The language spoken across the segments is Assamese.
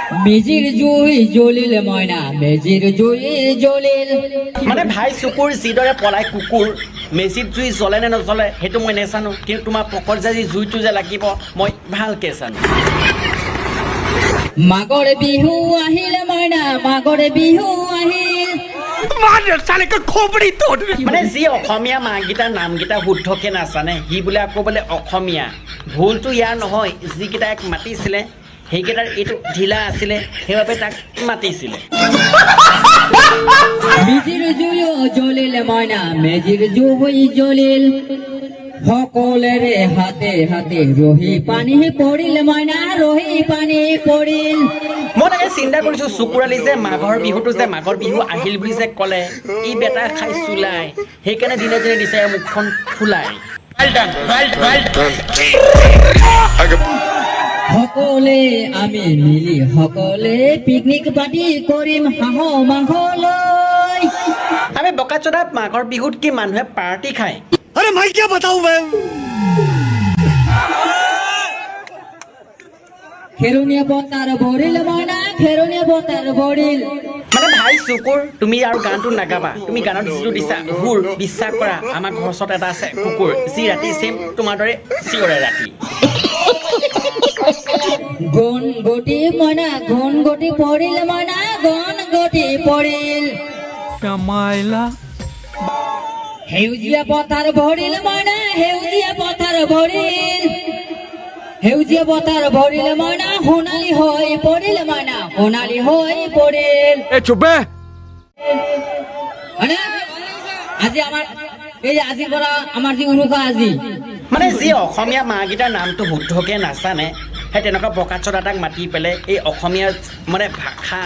মেজিৰ জুই জ্বলিল ময়না মেজিৰ জুই জ্বলিল মানে ভাই চকুৰ যিদৰে পলাই কুকুৰ মেচিত জুই জ্বলে নে নজ্বলে সেইটো মই নেজানো কিন্তু তোমাৰ পকৰত যে জুইটো যে লাগিব মই ভালকৈ জানো মাঘৰ বিহু আহিল ময়না মাঘৰ বিহু আহিল মানে যি অসমীয়া মাককেইটাৰ নামকেইটা শুদ্ধকৈ নাজানে সি বোলে আকৌ বোলে অসমীয়া ভুলটো ইয়াৰ নহয় যিকেইটাক মাতিছিলে সেইকেইটাৰ এইটো ঢিলা আছিলে সেইবাবে তাক মাতিছিলে মেজিৰ জুই জ্বলিল ময়না মেজিৰ জুই জ্বলিল সকলোৰে হাতে হাতে ৰহি পানী পৰিল ময়না ৰহি পানী পৰিল মই তাকে চিন্তা কৰিছোঁ চকুৰালি যে মাঘৰ বিহুটো যে মাঘৰ বিহু আহিল বুলি যে ক'লে ই বেটা খাই চুলাই সেইকাৰণে দিনে দিনে দিছে মুখখন ফুলাই সকলোৱে আমি মিলি সকলোৱে পিকনিক পাৰ্টি কৰিম হাঁহ মাংস লৈ আমি বোকাচোদা মাঘৰ বিহুত কি মানুহে পাৰ্টি খায় अरे मैं क्या बताऊं मैं খেৰনীয়া পতাৰ ভৰিল মইনা খেৰনীয়া পতাৰ ভৰিল মানে ভাই চকুৰ তুমি আৰু গানটো নাগাবা তুমি গানত যিটো দিছা সুৰ বিশ্বাস কৰা আমাৰ ঘৰৰ ওচৰত এটা আছে কুকুৰ যি ৰাতি চেম তোমাৰ দৰে চিঞৰে ৰাতি গণ গটি মইনা গণ গটি পৰিল মইনা গণ গটি পৰিল সেউজীয়া পথাৰ ভৰিল মইনা সেউজীয়া পথাৰ ভৰিল সেউজীয়া পথাৰ ভৰিল মইনা সোণালী হৈ পৰিল মইনা সোণালী হৈ পৰিল হয়নে? আজি আমাৰ এই আজিৰ পৰা আমাৰ যি উৰুকা আজি মানে যি অসমীয়া মাকেইটাৰ নামটো শুদ্ধকৈ নাজানে সেই তেনেকুৱা বোকাচোদা তাক মাতি পেলাই এই অসমীয়া মানে ভাষা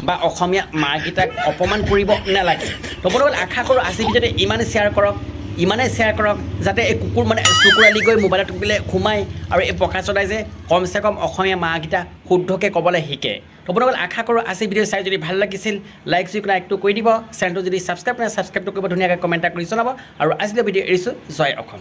বা অসমীয়া মাকেইটাক অপমান কৰিব নালাগে তবুও আশা কৰোঁ আজি ভিতৰতে ইমানেই শ্বেয়াৰ কৰক যাতে এই কুকুৰ মানে চকুৰালি গৈ মোবাইলত বোলে সোমাই আৰু এই বোকাচোদাই যে কমচে কম অসমীয়া মাকেইটা শুদ্ধকৈ ক'বলৈ শিকে তবুও আশা কৰোঁ আজি ভিডিঅ' চাই যদি ভাল লাগিছিল লাইকটো কৰি দিব চেনেলটো যদি ছাবস্ক্ৰাইব নাই ছাবস্ক্ৰাইবটো কৰিব ধুনীয়াকৈ কমেণ্ট এটা কৰি জনাব আৰু আজিলৈ ভিডিঅ' এৰিছোঁ জয় অসম।